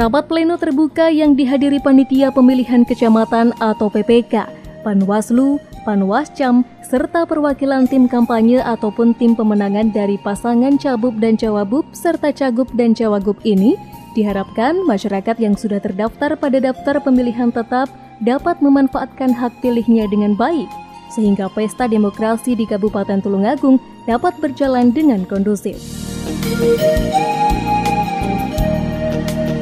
Rapat pleno terbuka yang dihadiri Panitia Pemilihan Kecamatan atau PPK, Panwaslu, Panwascam, serta perwakilan tim kampanye ataupun tim pemenangan dari pasangan Cabup dan Cawabub serta Cagup dan Cawagup ini, diharapkan masyarakat yang sudah terdaftar pada daftar pemilihan tetap dapat memanfaatkan hak pilihnya dengan baik, sehingga pesta demokrasi di Kabupaten Tulungagung dapat berjalan dengan kondusif.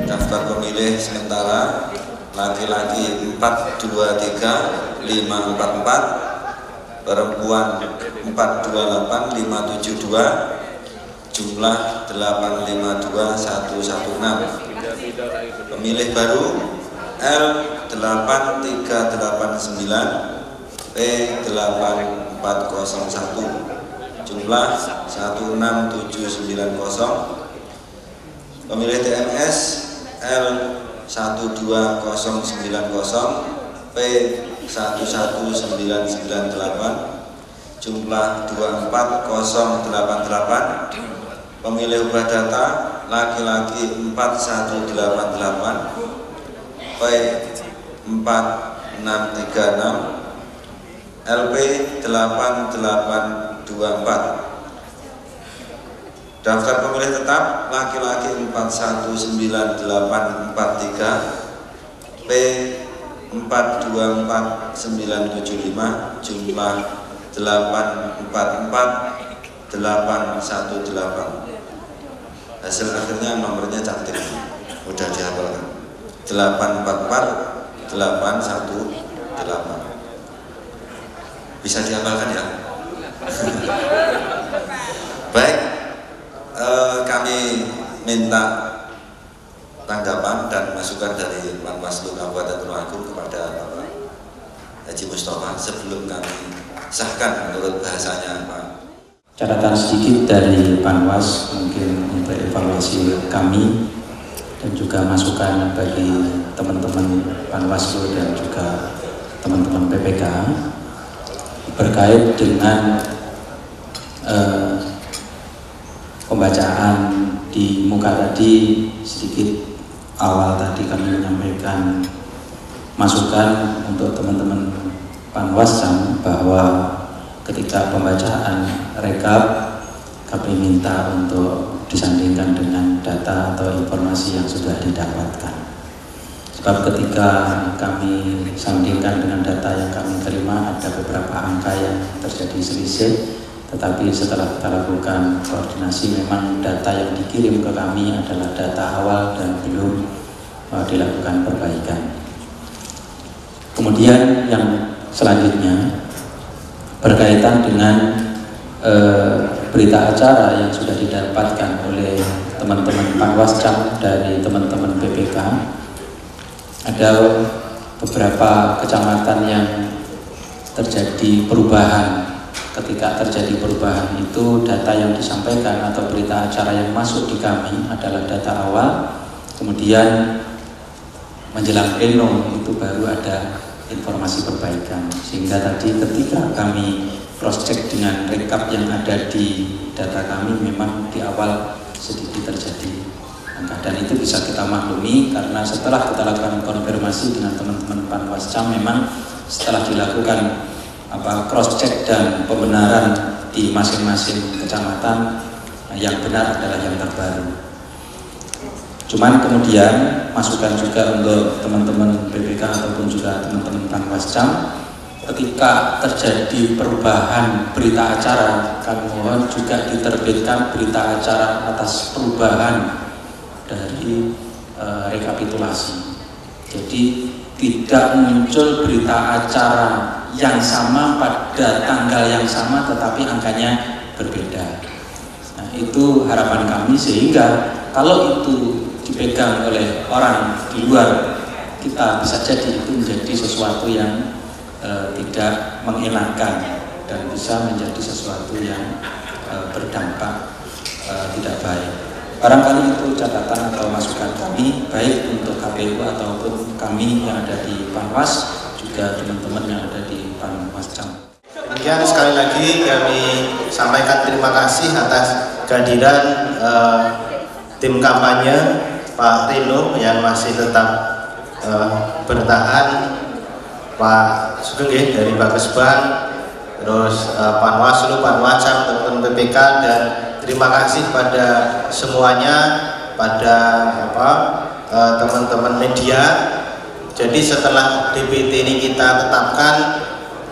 Daftar pemilih sementara laki-laki 423 544, perempuan 428 572, jumlah 852116. Pemilih baru L8389 P8401, jumlah 16790. Pemilih TMS L12090 P11998, jumlah 24088. Pemilih ubah data laki-laki 4188 P4636 LP 8824. Daftar pemilih tetap laki-laki 419843 P 424975, jumlah 844818. Hasil akhirnya nomornya cantik, mudah dihafalkan, 844818. Bisa dihafalkan ya. Baik, kami minta tanggapan dan masukan dari Panwaslu Kabupaten Tulungagung kepada Bapak Haji Mustafa sebelum kami sahkan menurut bahasanya Pak. Catatan sedikit dari Panwas mungkin untuk evaluasi kami dan juga masukan bagi teman-teman Panwaslu dan juga teman-teman PPK berkait dengan pembacaan di muka tadi. Sedikit awal tadi kami menyampaikan masukan untuk teman-teman Panwascam bahwa ketika pembacaan rekap kami minta untuk disandingkan dengan data atau informasi yang sudah didapatkan. Sebab ketika kami sandingkan dengan data yang kami terima ada beberapa angka yang terjadi selisih, tetapi setelah kita lakukan koordinasi memang data yang dikirim ke kami adalah data awal dan belum dilakukan perbaikan. Kemudian yang selanjutnya berkaitan dengan berita acara yang sudah didapatkan oleh teman-teman Panwascam dari teman-teman PPK. Ada beberapa kecamatan yang terjadi perubahan. Ketika terjadi perubahan itu data yang disampaikan atau berita acara yang masuk di kami adalah data awal, kemudian menjelang pleno itu baru ada informasi perbaikan. Sehingga tadi ketika kami cross check dengan rekap yang ada di data kami memang di awal sedikit terjadi angka, dan itu bisa kita maklumi karena setelah kita lakukan konfirmasi dengan teman-teman Panwascam memang setelah dilakukan cross check dan pembenaran di masing-masing kecamatan yang benar adalah yang terbaru. Cuman kemudian masukan juga untuk teman-teman PPK ataupun juga teman-teman Panwascam, ketika terjadi perubahan berita acara kami mohon juga diterbitkan berita acara atas perubahan dari rekapitulasi. Jadi tidak muncul berita acara yang sama pada tanggal yang sama tetapi angkanya berbeda. Nah, itu harapan kami sehingga kalau itu dipegang oleh orang di luar kita bisa jadi itu menjadi sesuatu yang tidak mengenakan dan bisa menjadi sesuatu yang berdampak tidak baik. Barangkali itu catatan atau masukan kami baik untuk KPU ataupun kami yang ada di Panwas, juga teman-teman yang ada di Panwascam. Demikian sekali lagi kami sampaikan terima kasih atas kehadiran tim kampanye Pak Rino yang masih tetap bertahan, Pak Sugeng dari Bakesban, terus Panwaslu, Panwascam, teman-teman PPK, dan terima kasih pada semuanya, pada teman-teman media. Jadi setelah DPT ini kita tetapkan,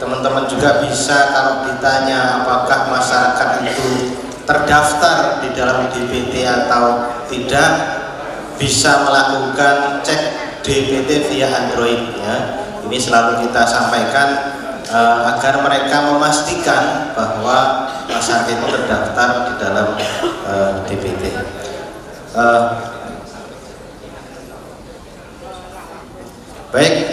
teman-teman juga bisa kalau ditanya apakah masyarakat itu terdaftar di dalam DPT atau tidak, bisa melakukan cek DPT via Android ya. Ini selalu kita sampaikan agar mereka memastikan bahwa masyarakat itu terdaftar di dalam DPT. Baik,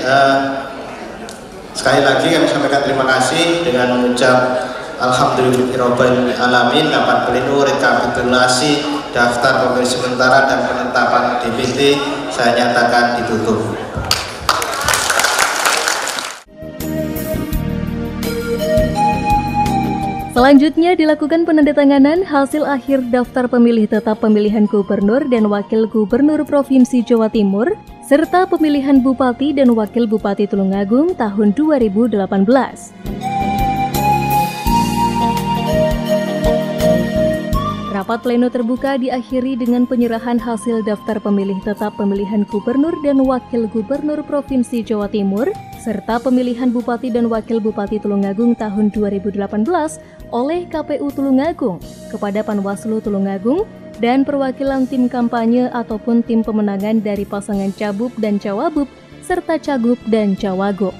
sekali lagi kami sampaikan terima kasih dengan mengucap alhamdulillahirabbil alamin. Rapat pleno rekapitulasi daftar pemilih sementara dan penetapan DPT saya nyatakan ditutup. Selanjutnya dilakukan penandatanganan hasil akhir daftar pemilih tetap pemilihan gubernur dan wakil gubernur Provinsi Jawa Timur serta pemilihan bupati dan wakil bupati Tulungagung tahun 2018. Rapat pleno terbuka diakhiri dengan penyerahan hasil daftar pemilih tetap pemilihan gubernur dan wakil gubernur Provinsi Jawa Timur serta pemilihan bupati dan wakil bupati Tulungagung tahun 2018 oleh KPU Tulungagung kepada Panwaslu Tulungagung dan perwakilan tim kampanye ataupun tim pemenangan dari pasangan Cabup dan Cawabup serta Cagup dan Cawagup.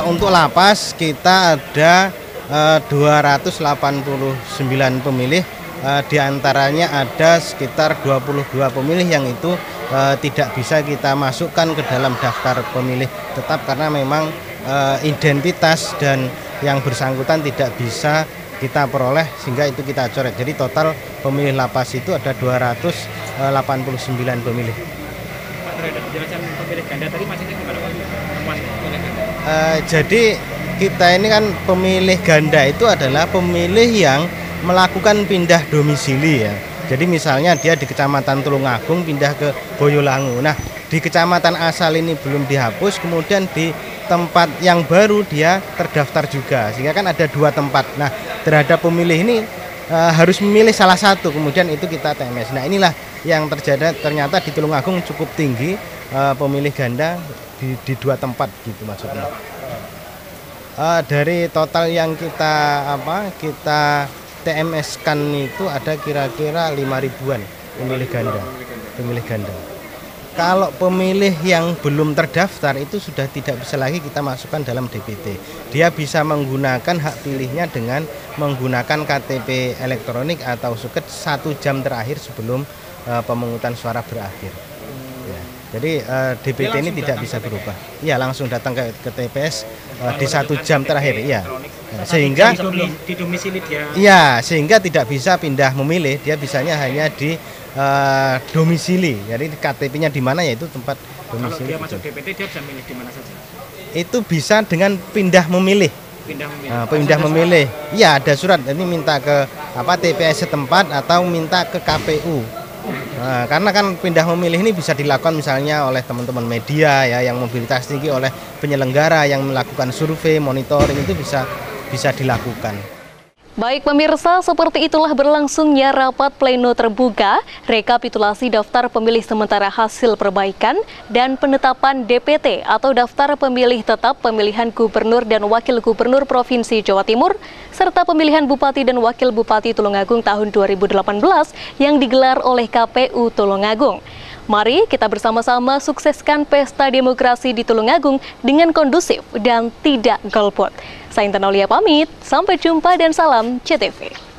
Untuk lapas kita ada 289 pemilih, diantaranya ada sekitar 22 pemilih yang itu tidak bisa kita masukkan ke dalam daftar pemilih tetap karena memang identitas dan yang bersangkutan tidak bisa kita peroleh sehingga itu kita coret. Jadi total pemilih lapas itu ada 289 pemilih. Pak, terhadap jelasan pemilih ganda tadi maksudnya gimana Pak? Jadi kita ini kan pemilih ganda itu adalah pemilih yang melakukan pindah domisili ya. Jadi misalnya dia di Kecamatan Tulungagung pindah ke Boyolangu. Nah, di kecamatan asal ini belum dihapus, kemudian di tempat yang baru dia terdaftar juga. Sehingga kan ada 2 tempat. Nah, terhadap pemilih ini harus memilih salah satu, kemudian itu kita TMS. Nah, inilah yang terjadi ternyata di Tulungagung cukup tinggi pemilih ganda di 2 tempat gitu maksudnya. Dari total yang kita TMS-kan itu ada kira-kira 5.000-an pemilih ganda. Kalau pemilih yang belum terdaftar itu sudah tidak bisa lagi kita masukkan dalam DPT. Dia bisa menggunakan hak pilihnya dengan menggunakan KTP elektronik atau suket 1 jam terakhir sebelum pemungutan suara berakhir. Ya. Jadi DPT ini tidak bisa berubah. Iya, langsung datang ke TPS di 1 jam terakhir. Iya. Sehingga di domisili dia. Iya, sehingga tidak bisa pindah memilih. Dia bisanya hanya di domisili. Jadi KTP-nya di mana ya itu tempat domisili. Kalau dia masuk DPT dia bisa milih di mana saja. Itu bisa dengan pindah memilih. Pindah memilih. Iya, ada surat. Ini minta ke TPS setempat atau minta ke KPU. Nah, karena kan pindah memilih ini bisa dilakukan misalnya oleh teman-teman media ya yang mobilitas tinggi, oleh penyelenggara yang melakukan survei, monitoring, itu bisa dilakukan. Baik pemirsa, seperti itulah berlangsungnya rapat pleno terbuka, rekapitulasi daftar pemilih sementara hasil perbaikan dan penetapan DPT atau daftar pemilih tetap pemilihan gubernur dan wakil gubernur Provinsi Jawa Timur, serta pemilihan bupati dan wakil bupati Tulungagung tahun 2018 yang digelar oleh KPU Tulungagung. Mari kita bersama-sama sukseskan pesta demokrasi di Tulungagung dengan kondusif dan tidak golput. Saya Intan Aulia pamit, sampai jumpa dan salam CTV.